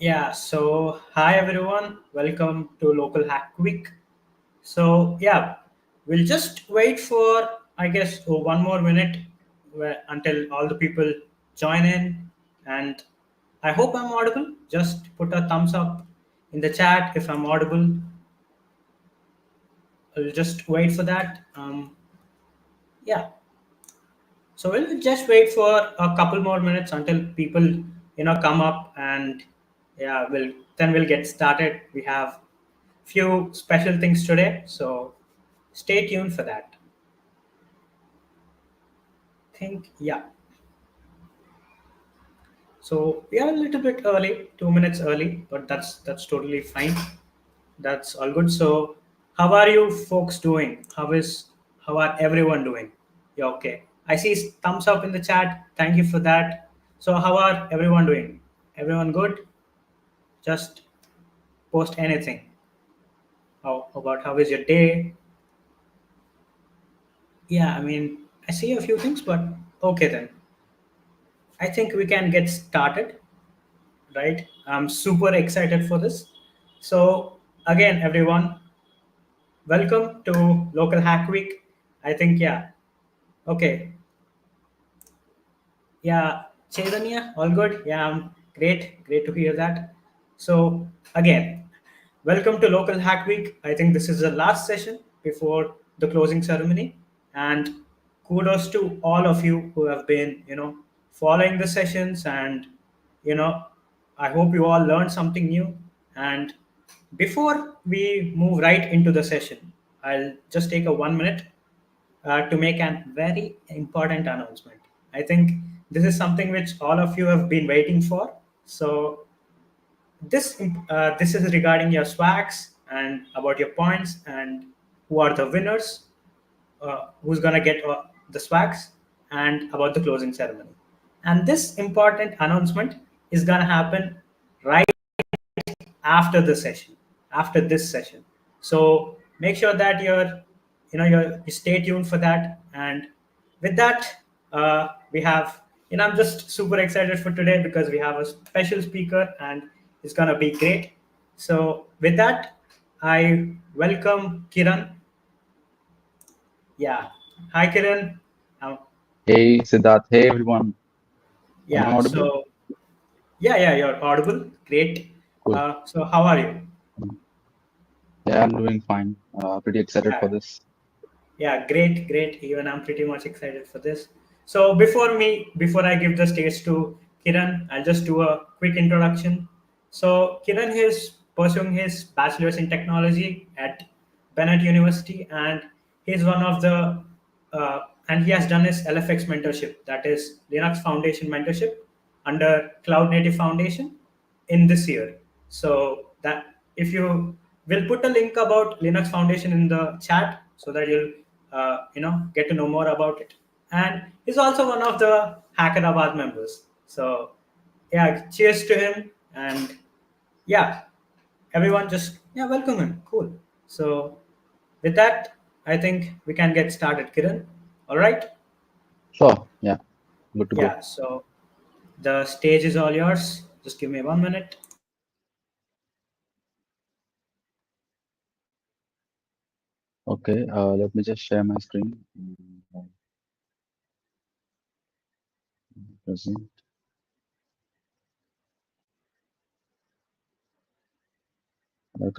Hi everyone, welcome to Local Hack Week. We'll just wait for, I guess, one more minute until all the people join in. And I hope I'm audible. Just put a thumbs up in the chat if I'm audible. I'll just wait for that. Yeah, so we'll just wait for a couple more minutes until people, come up and we'll get started. We have few special things today, so stay tuned for that. Think yeah. So we are a little bit early, 2 minutes early, but that's totally fine. That's all good. So how are you folks doing? How are everyone doing? Yeah, okay. I see thumbs up in the chat. Thank you for that. So how are everyone doing? Everyone good? Just post anything. How about how is your day? Yeah, I mean I see a few things, but okay then. I think we can get started, right? I'm super excited for this. So again, everyone, welcome to Local Hack Week. I think okay. Yeah, Chaitanya, all good? Yeah, great. Great to hear that. So, again, welcome to Local Hack Week. I think this is the last session before the closing ceremony. And kudos to all of you who have been, following the sessions. And, you know, I hope you all learned something new. And before we move right into the session, I'll just take a 1 minute to make a very important announcement. I think this is something which all of you have been waiting for. So this is regarding your swags and about your points and who are the winners, who's gonna get the swags, and about the closing ceremony. And this important announcement is gonna happen right after the session, after this session. So make sure that you stay tuned for that. And with that, we have, I'm just super excited for today because we have a special speaker and it's gonna be great. So with that, I welcome Kiran. Yeah, hi Kiran. Um, Hey Siddharth, hey everyone. Am I yeah, audible? so you're audible. Great. Cool. So how are you? Yeah, I'm doing fine. Pretty excited Yeah. for this. Yeah, great, great. Even I'm pretty much excited for this. So before I give the stage to Kiran, I'll just do a quick introduction. So Kiran is pursuing his bachelor's in technology at Bennett University, and he's one of the and he has done his LFX mentorship, that is Linux Foundation mentorship under Cloud Native Foundation in this year. So that if you will put a link about Linux Foundation in the chat so that you'll get to know more about it. And he's also one of the Hackerabad members. So yeah, cheers to him. And yeah, everyone just welcome him. Cool. So with that, I think we can get started, Kiran. All right. Sure, yeah, good to go. Yeah. So the stage is all yours. Just give me 1 minute. Okay, let me just share my screen. Present. Like,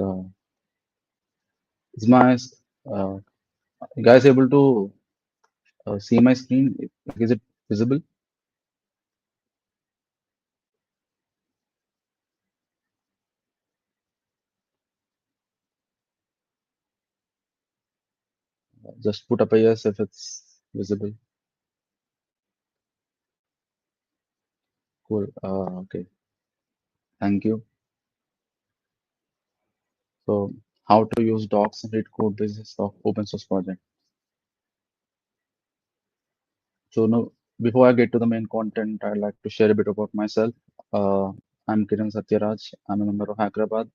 is my you guys able to see my screen? Is it visible? Just put up a yes if it's visible. Cool. Okay, thank you. So, how to use docs and read code basis of open source project. So now, before I get to the main content, I'd like to share a bit about myself. Uh, I'm Kiran Satyaraj. I'm a member of Hyderabad.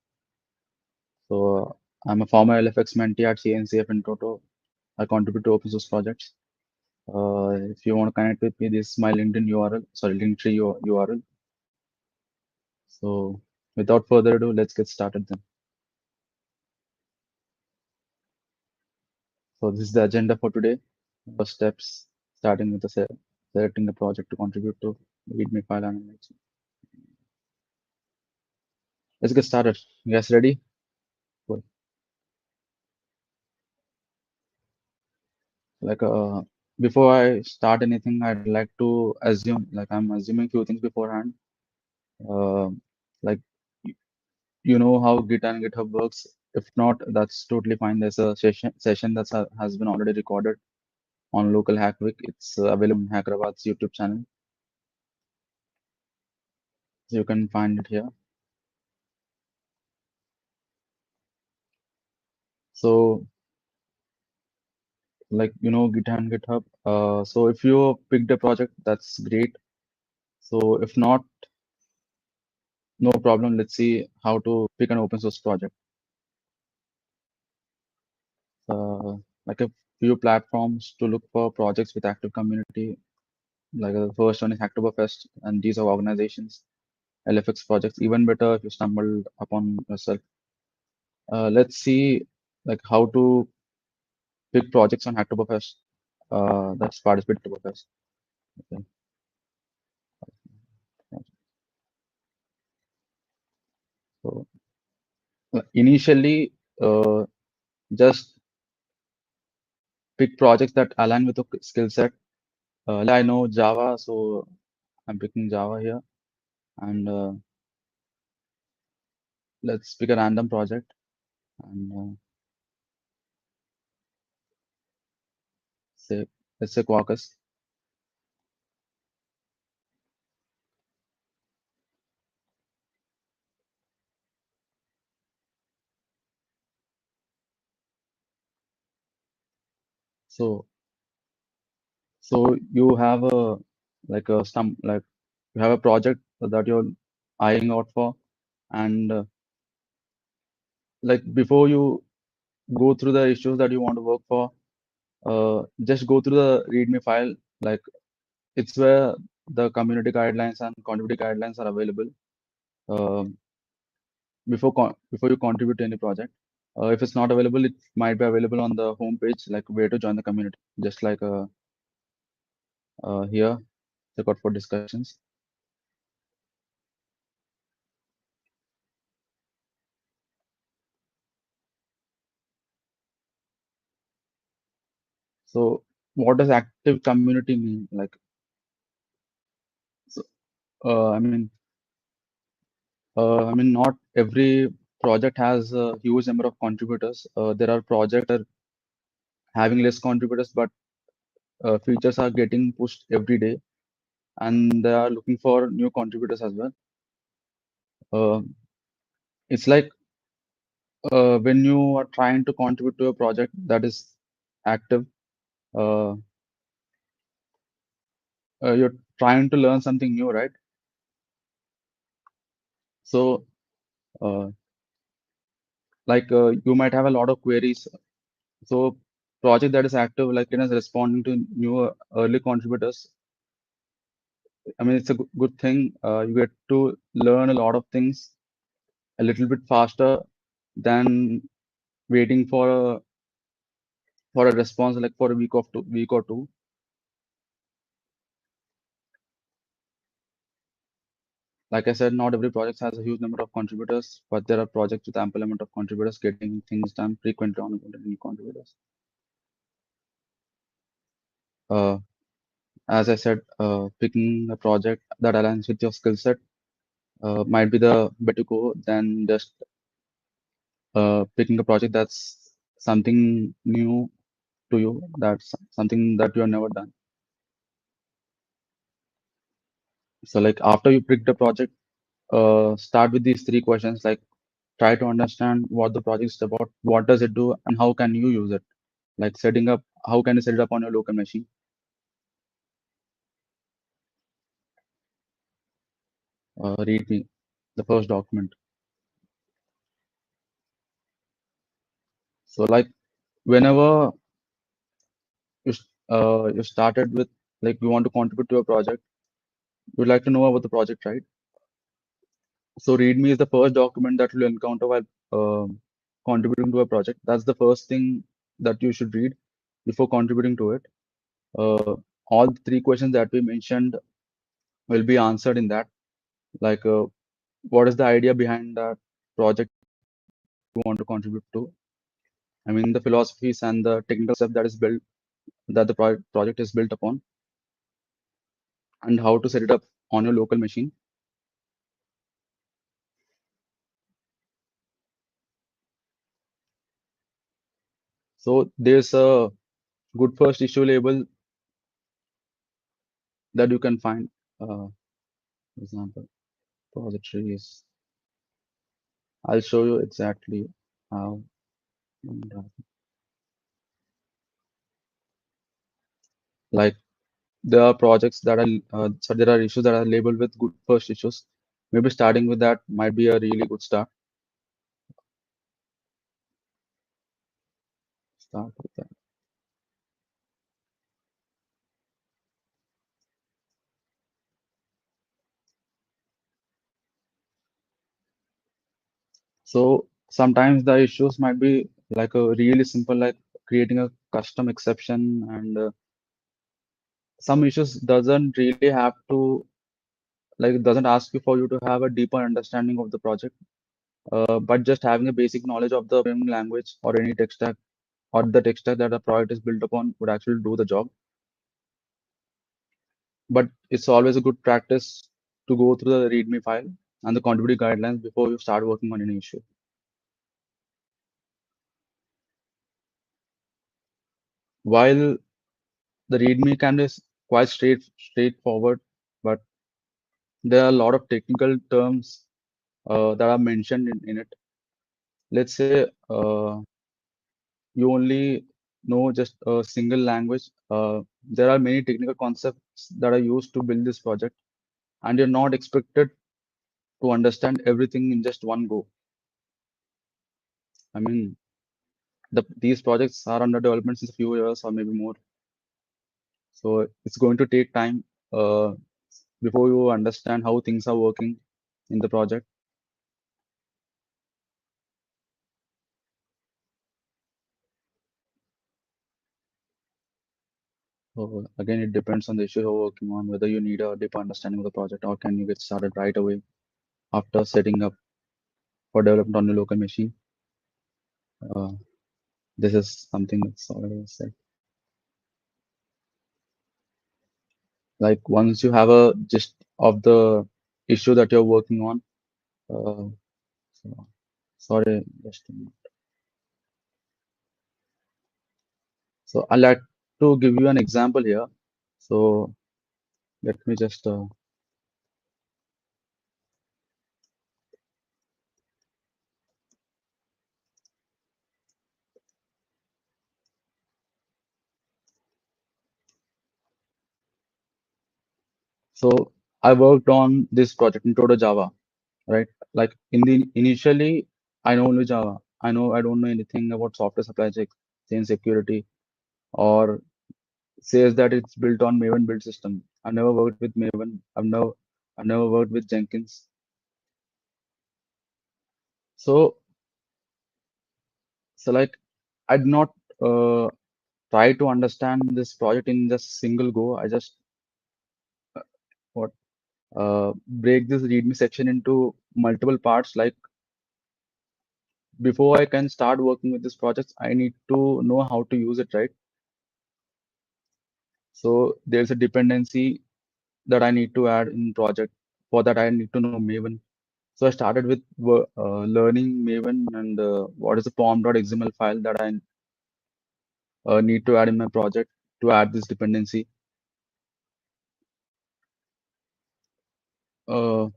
So I'm a former LFX mentee at CNCF in Toto. I contribute to open source projects. If you want to connect with me, this is my LinkedIn URL. Sorry, Linktree URL. So without further ado, let's get started then. So this is the agenda for today. First steps, starting with the selecting the project to contribute to readme file analysis. Let's get started. You guys ready? Cool. Like before I start anything, I'd like to assume, like I'm assuming few things beforehand. Uh, like you know how Git and GitHub works. If not, that's totally fine. There's a session that has been already recorded on local Hack Week. It's available on Hyderabad's YouTube channel. So you can find it here. So like you know Git and GitHub. So if you picked a project, that's great. So if not, no problem. Let's see how to pick an open source project. Like a few platforms to look for projects with active community. Like the first one is Hacktoberfest, and these are organizations, LFX projects. Even better if you stumbled upon yourself. Let's see like how to pick projects on Hacktoberfest. That's participate Hacktoberfest. Okay. So initially, just pick projects that align with the skill set. I know Java, so I'm picking Java here, and let's pick a random project, and say let's say Quarkus. So you have a like you have a project that you're eyeing out for, and like before you go through the issues that you want to work for, just go through the README file. Like it's where the community guidelines and contributing guidelines are available. Um before you contribute to any project. If it's not available, it might be available on the home page, like where to join the community, just like here, check out for discussions. So what does active community mean? Like, so, I mean, not every project has a huge number of contributors. There are projects that are having less contributors, but features are getting pushed every day, and they are looking for new contributors as well. Uh, it's like when you are trying to contribute to a project that is active, uh, you're trying to learn something new, right? So, uh, like you might have a lot of queries. So, project that is active, like it is responding to new early contributors. I mean, it's a good thing. You get to learn a lot of things a little bit faster than waiting for a response like for a week or two. Like I said, not every project has a huge number of contributors, but there are projects with ample amount of contributors getting things done frequently on new contributors. Uh, as I said, picking a project that aligns with your skill set might be the better go than just picking a project that's something new to you, that's something that you have never done. So, like after you pick the project, start with these three questions. Like, try to understand what the project is about, what does it do, and how can you use it. Like setting up, how can you set it up on your local machine? Read me the first document. So, like whenever you started with, like you want to contribute to a project, you'd like to know about the project, right? So README is the first document that you'll encounter while contributing to a project. That's the first thing that you should read before contributing to it. Uh, all three questions that we mentioned will be answered in that. Like, what is the idea behind that project you want to contribute to? I mean, the philosophies and the technical stuff that is built, that the project is built upon, and how to set it up on your local machine. So there's a good first issue label that you can find. For example, repositories. I'll show you exactly how. Like there are projects that are, so there are issues that are labeled with good first issues. Maybe starting with that might be a really good start. Start with that. So sometimes the issues might be like a really simple, like creating a custom exception, and some issues doesn't really have to, like it doesn't ask you for you to have a deeper understanding of the project, but just having a basic knowledge of the programming language or any tech stack or the tech stack that the project is built upon would actually do the job. But it's always a good practice to go through the README file and the contributing guidelines before you start working on any issue. While the README can be quite straightforward, but there are a lot of technical terms that are mentioned in it. Let's say you only know just a single language. There are many technical concepts that are used to build this project, and you're not expected to understand everything in just one go. I mean, these projects are under development since a few years or maybe more. So it's going to take time uh, before you understand how things are working in the project. So again, it depends on the issue you're working on, whether you need a deeper understanding of the project or can you get started right away after setting up for development on your local machine. Uh, this is something that's already said. Like once you have a gist of the issue that you're working on, uh, so, sorry, just a minute. So I'd like to give you an example here. So let me just so I worked on this project in Total Java, right? Like in the initially, I know only Java. I don't know anything about software supply chain security or says that it's built on Maven build system. I've never worked with Maven. I've never worked with Jenkins. So so like I'd not uh, try to understand this project in just single go. I just what break this README section into multiple parts. Like before I can start working with this project, I need to know how to use it, right? So there's a dependency that I need to add in project. For that, I need to know Maven. So I started with learning Maven and what is the pom.xml file that I need to add in my project to add this dependency. Uh,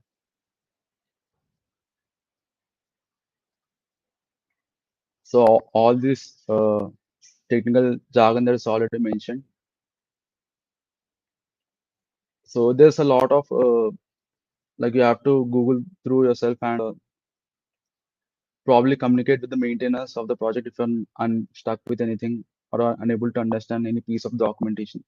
so all this technical jargon that is already mentioned. So there's a lot of like you have to Google through yourself and probably communicate with the maintainers of the project if you're unstuck with anything or are unable to understand any piece of documentation.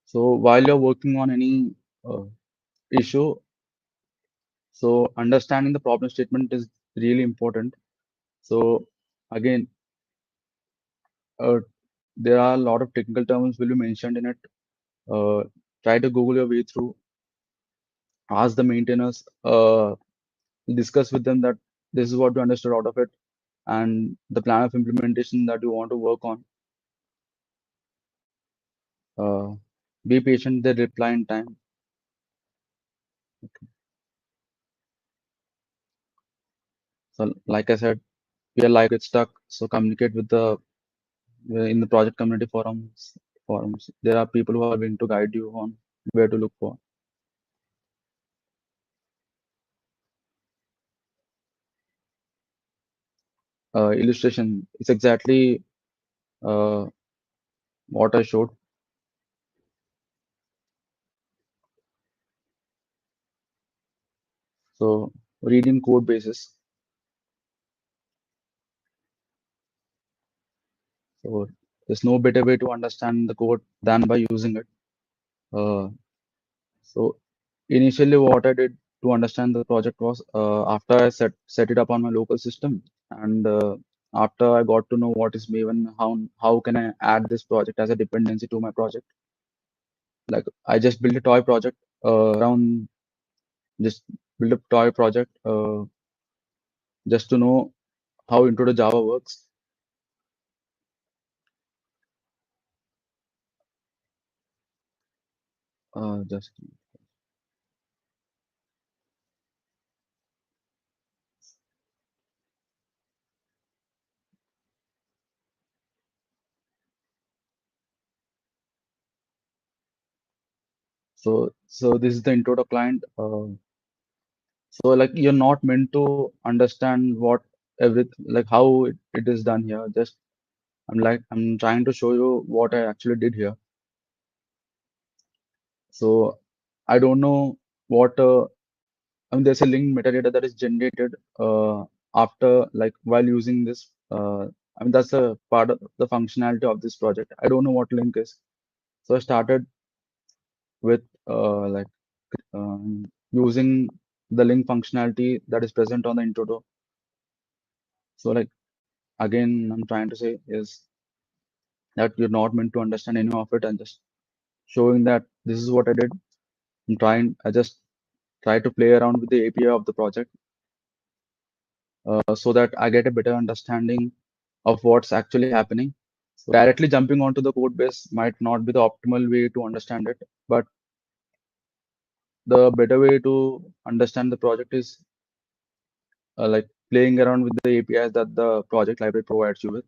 So while you're working on any uh, issue, so understanding the problem statement is really important. So again, uh, there are a lot of technical terms will be mentioned in it. Uh, Try to Google your way through, ask the maintainers, discuss with them that this is what you understood out of it and the plan of implementation that you want to work on. Uh, be patient, they reply in time. So, like I said, we are like get stuck. So communicate with the in the project community forums. There are people who are willing to guide you on where to look for illustration. It's exactly uh, what I showed. So reading code bases. So there's no better way to understand the code than by using it. Uh, so initially, what I did to understand the project was after I set it up on my local system, and after I got to know what is Maven, how can I add this project as a dependency to my project. Like I just built a toy project around just build a toy project just to know how Intro to Java works. Just so this is the intro to client. So like you're not meant to understand what like how it is done here. Just I'm trying to show you what I actually did here. So I don't know what I mean there's a link metadata that is generated after like while using this I mean that's a part of the functionality of this project. I don't know what link is. So I started with using the link functionality that is present on the intro. So like again I'm trying to say is that you're not meant to understand any of it and just showing that this is what I did. I just try to play around with the API of the project so that I get a better understanding of what's actually happening. So directly jumping onto the code base might not be the optimal way to understand it, but the better way to understand the project is like playing around with the APIs that the project library provides you with.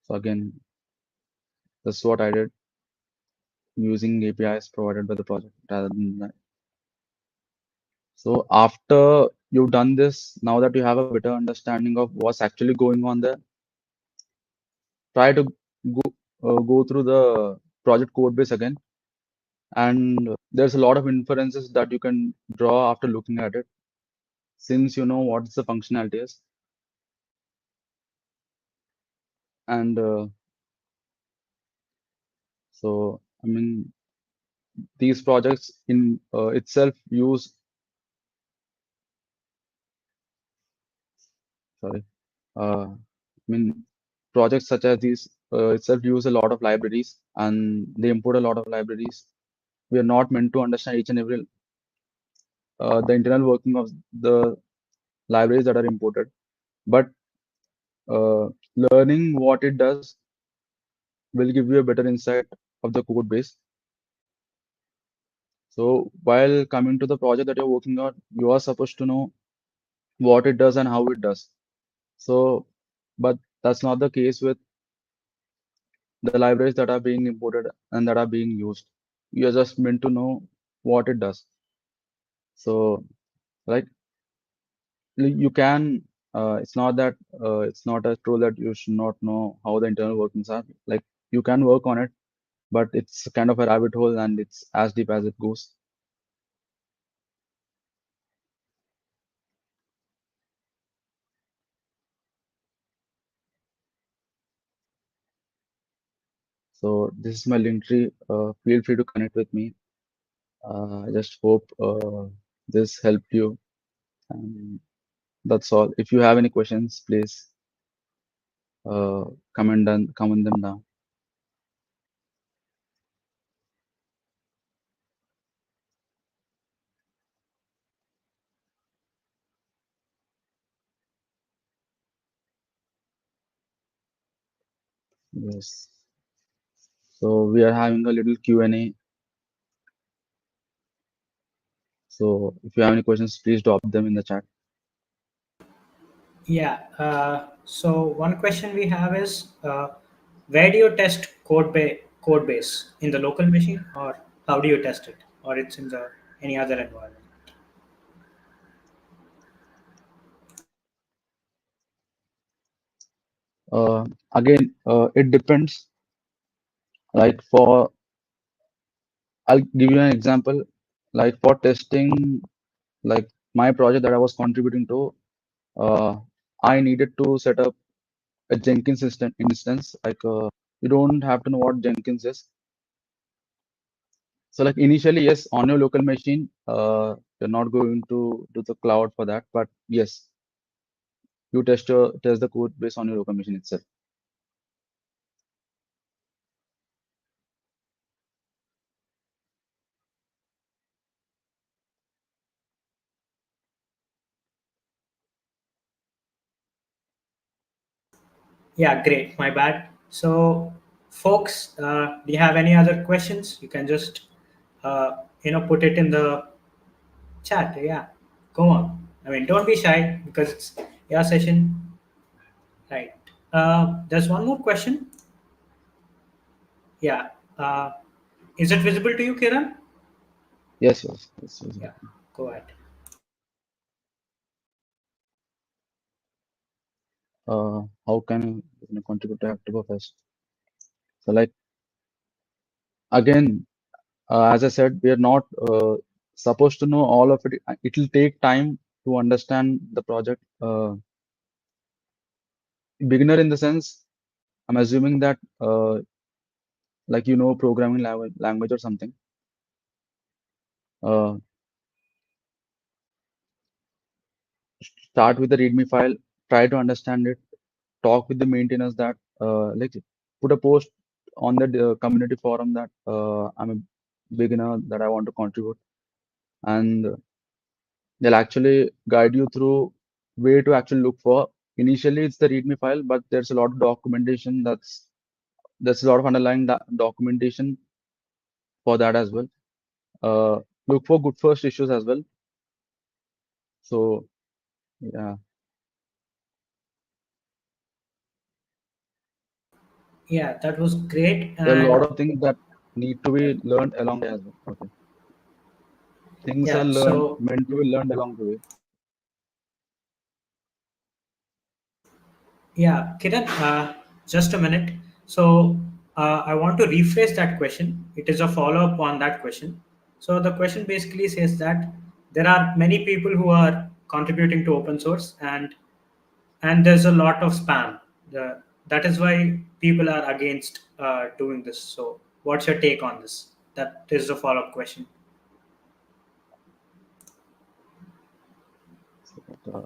So again, that's what I did using APIs provided by the project rather than that. So after you've done this, now that you have a better understanding of what's actually going on there, try to go through the project code base again. And there's a lot of inferences that you can draw after looking at it, since you know what the functionality is. And so, I mean, these projects in itself use, sorry, I mean, projects such as these itself use a lot of libraries and they import a lot of libraries. We are not meant to understand each and every the internal working of the libraries that are imported, but uh, learning what it does will give you a better insight of the code base. So while coming to the project that you're working on, you are supposed to know what it does and how it does. So, but that's not the case with the libraries that are being imported and that are being used. You're just meant to know what it does. So, like you can, it's not that it's not a rule that you should not know how the internal workings are. Like you can work on it, but it's kind of a rabbit hole and it's as deep as it goes. So this is my link tree. Feel free to connect with me. I just hope this helped you. And that's all. If you have any questions, please comment them down. Yes. So we are having a little Q&A. So if you have any questions, please drop them in the chat. Yeah. So one question we have is, where do you test code base in the local machine, or how do you test it, or it's in the any other environment? Uh, Again, it depends. Like for, I'll give you an example. Like for testing, like my project that I was contributing to, uh, I needed to set up a Jenkins instance. You don't have to know what Jenkins is. So like initially, yes, on your local machine, you're not going to do the cloud for that, but yes, you test the code based on your local machine itself. Yeah, great. My bad. So, folks, do you have any other questions? You can just, put it in the chat. Yeah, go on. I mean, don't be shy because it's your session, right? There's one more question. Yeah. Uh, is it visible to you, Kiran? Yes, yes, yes. Yeah. Go ahead. How can you contribute to Oktoberfest? So like again, as I said, we are not supposed to know all of it. It will take time to understand the project. Beginner in the sense, I'm assuming that like programming language or something. Uh, Start with the README file, try to understand it, talk with the maintainers that like put a post on the community forum that I'm a beginner that I want to contribute, and they'll actually guide you through where to actually look for. Initially, it's the README file, but there's a lot of documentation there's a lot of underlying documentation for that as well. Uh, Look for good first issues as well. So yeah, Yeah, that was great. there are a lot And of things that need to be learned along the way as well. Okay, things are yeah, learned so meant to be learned along the way. yeah, Kiran, just a minute. So I want to rephrase that question. It is a follow up on that question. So the question basically says that there are many people who are contributing to open source, and there's a lot of spam. That is why people are against doing this. So what's your take on this? That is the follow up question. Uh,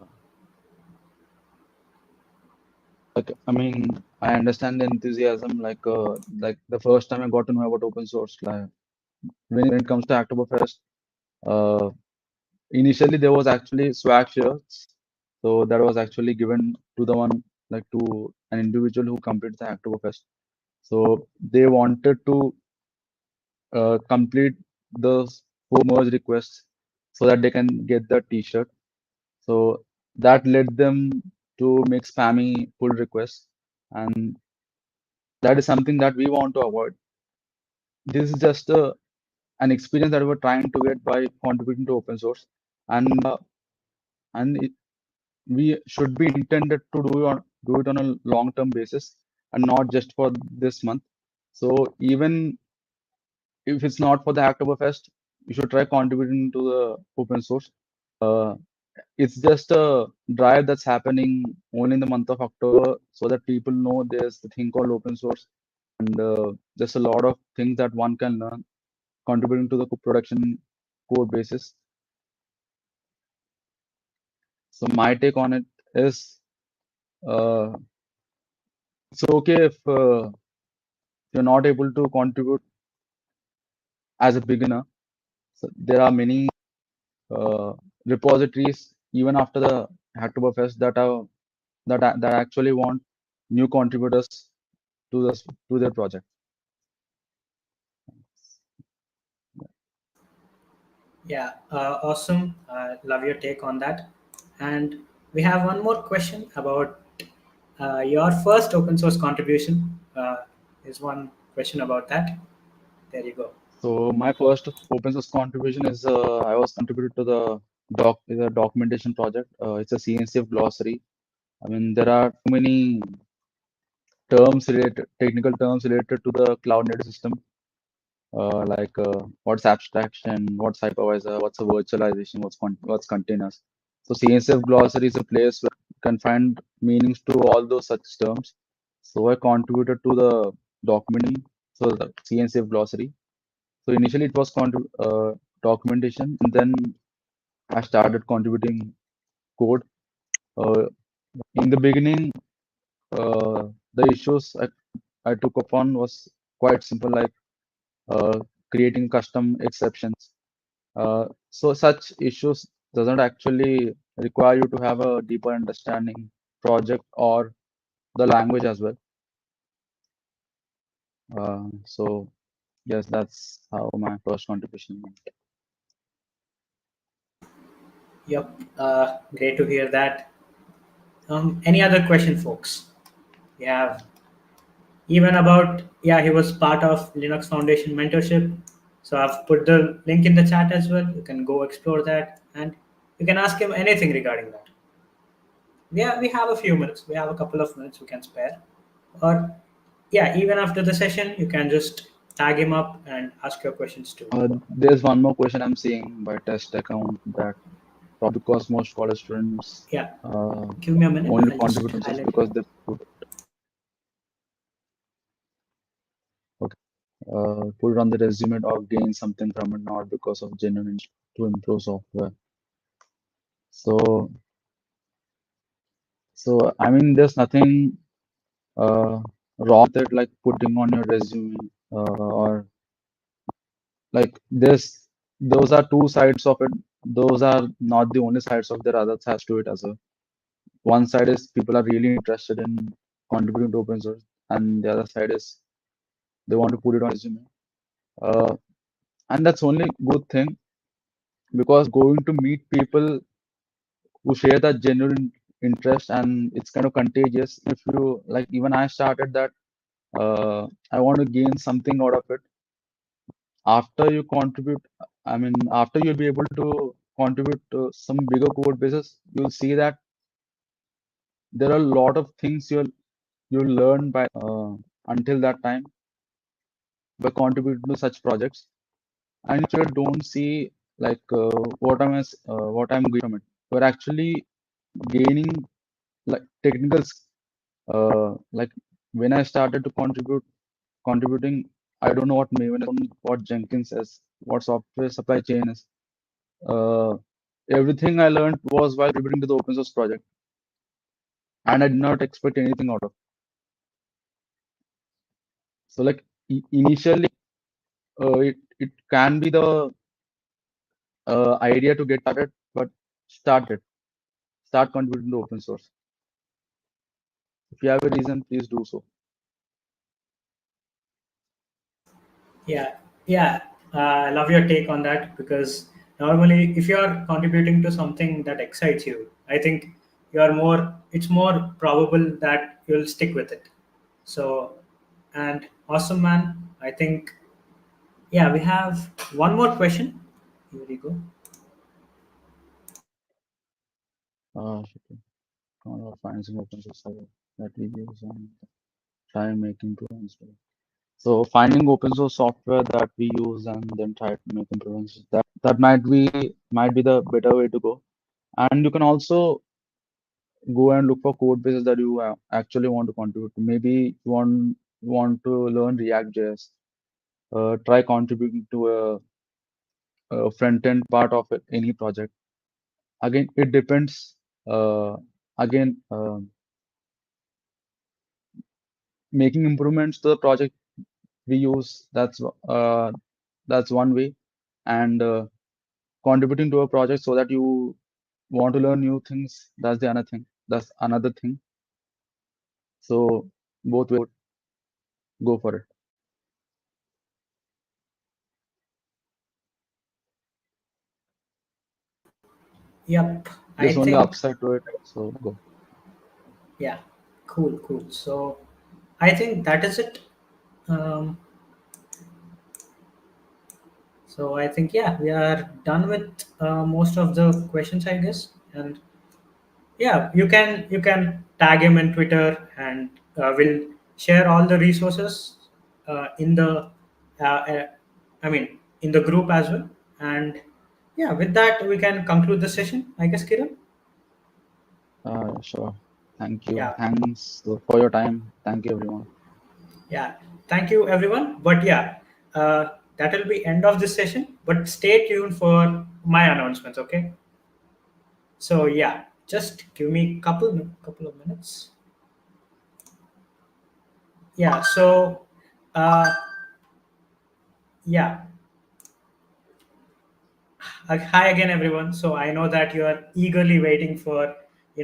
like I mean, I understand the enthusiasm. Like the first time I got to know about open source, like when it comes to Oktoberfest, uh, initially there was actually swag shirts, so that was actually given to the one like to an individual who completed the Oktoberfest. So they wanted to complete the 4 merge requests so that they can get the T-shirt. So that led them to make spammy pull requests, and that is something that we want to avoid. This is just an experience that we're trying to get by contributing to open source, and we should be intended to do it on a long-term basis and not just for this month. So even if it's not for the Hacktoberfest, you should try contributing to the open source. Uh, it's just a drive that's happening only in the month of October so that people know there's the thing called open source. and there's a lot of things that one can learn contributing to the production code basis. So my take on it is uh, it's okay if you're not able to contribute as a beginner. So there are many uh, repositories even after the Hacktoberfest that actually want new contributors to this to their project. Yeah, awesome. Love your take on that. And we have one more question about your first open source contribution. Is one question about that. There you go. So my first open source contribution is I was contributed to the documentation project. It's a CNCF glossary. I mean there are too many technical terms related to the cloud native system, like what's abstraction, what's hypervisor, what's a virtualization, what's containers. So CNCF glossary is a place where you can find meanings to all those such terms. So I contributed to the documenting, so the CNCF glossary. So initially it was documentation, and then I started contributing code. Uh, in the beginning, the issues I took upon was quite simple, like uh, creating custom exceptions. So such issues doesn't actually require you to have a deeper understanding project or the language as well. So yes, that's how my first contribution went. Yep. Great to hear that. Any other question, folks? We have even about, yeah, he was part of Linux Foundation mentorship. So I've put the link in the chat as well. You can go explore that and you can ask him anything regarding that. Yeah, we have a few minutes. We have a couple of minutes we can spare. Or yeah, even after the session, you can just tag him up and ask your questions too. There's one more question I'm seeing by test account that probably because most college students Yeah, uh, give me a minute. only I'll just contribute themselves highlight it. because they put it on the resume or gain something from it, not because of genuine interest to improve software. So, so I mean, there's nothing uh, wrong with it, like putting on your resume, or like this. Those are two sides of it. Those are not the only sides of it. There are other sides to it as well. One side is people are really interested in contributing to open source, and the other side is they want to put it on resume. Uh, and that's only good thing because going to meet people who share that genuine interest and it's kind of contagious. If you like, even I started that. I want to gain something out of it. After you contribute, I mean, after you'll be able to contribute to some bigger code bases, you'll see that there are a lot of things you'll learn by until that time by contributing to such projects, and if you don't see like what I'm getting from it, you're actually gaining like technicals. Like when I started to contributing, I don't know what Maven is, what Jenkins is, what software supply chain is. Uh, Everything I learned was while contributing to the open source project, and I did not expect anything out of. So like initially, it can be the idea to get started, but start it. Start contributing to open source. If you have a reason, please do so. Yeah, yeah. I love your take on that because normally, if you are contributing to something that excites you, I think you are more. It's more probable that you'll stick with it. So, and awesome, man. I think yeah, we have one more question. Here we go. Shipping. Financing open source server that we use and try making improvements. So finding open source software that we use and then try to make improvements. That might be the better way to go. And you can also go and look for code bases that you actually want to contribute to. Maybe you want want to learn React.js, try contributing to a front-end part of any project. Again, it depends. Again, making improvements to the project we use, that's one way, and contributing to a project so that you want to learn new things, that's the another thing. That's another thing. So both way, go for it. Yep, I There's only think, upside to it, so go. yeah, cool, cool. So I think that is it. Um, so I think, yeah, we are done with most of the questions, I guess. And yeah, you can tag him in Twitter, and we'll share all the resources in the I mean in the group as well. And yeah, with that we can conclude the session, I guess, Kiran. Sure. Thank you. Yeah, Thanks for your time. Thank you, everyone. yeah. Thank you, everyone. But yeah, that will be end of this session. But stay tuned for my announcements. Okay. So yeah, just give me couple of minutes. Yeah. So uh, yeah. Hi again, everyone. So I know that you are eagerly waiting for,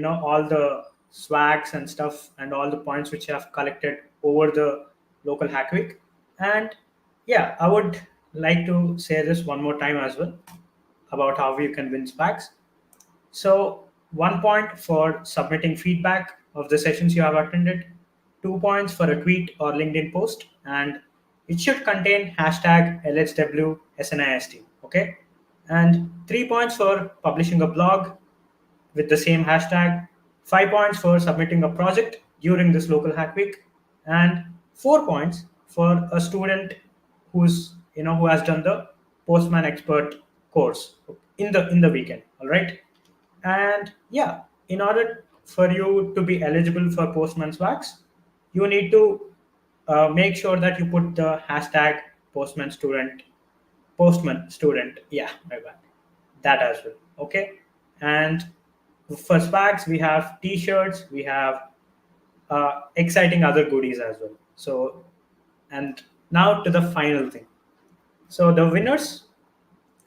all the swags and stuff and all the points which you have collected over the local hack week. And yeah, I would like to say this one more time as well about how you can win swags. So 1 point for submitting feedback of the sessions you have attended, 2 points for a tweet or LinkedIn post, and it should contain hashtag LHWSNIST. Okay, and 3 points for publishing a blog with the same hashtag, 5 points for submitting a project during this local hack week, and 4 points for a student who has done the Postman Expert course in the weekend. All right, and yeah, in order for you to be eligible for Postman's Wax, you need to make sure that you put the hashtag Postman Student, Postman Student. Yeah, my bad. That as well. Okay, and for Swags, we have T-shirts, we have exciting other goodies as well. So, and now to the final thing. So the winners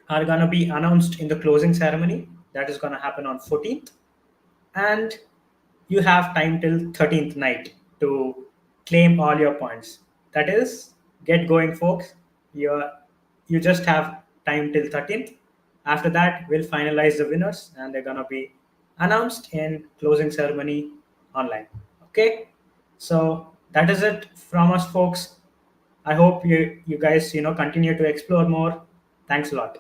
are gonna be announced in the closing ceremony that is gonna happen on 14th, and you have time till 13th night to claim all your points. That is, get going, folks. You just have time till 13th. After that, we'll finalize the winners, and they're gonna be announced in closing ceremony online. Okay, so that is it from us, folks. I hope you guys continue to explore more. Thanks a lot.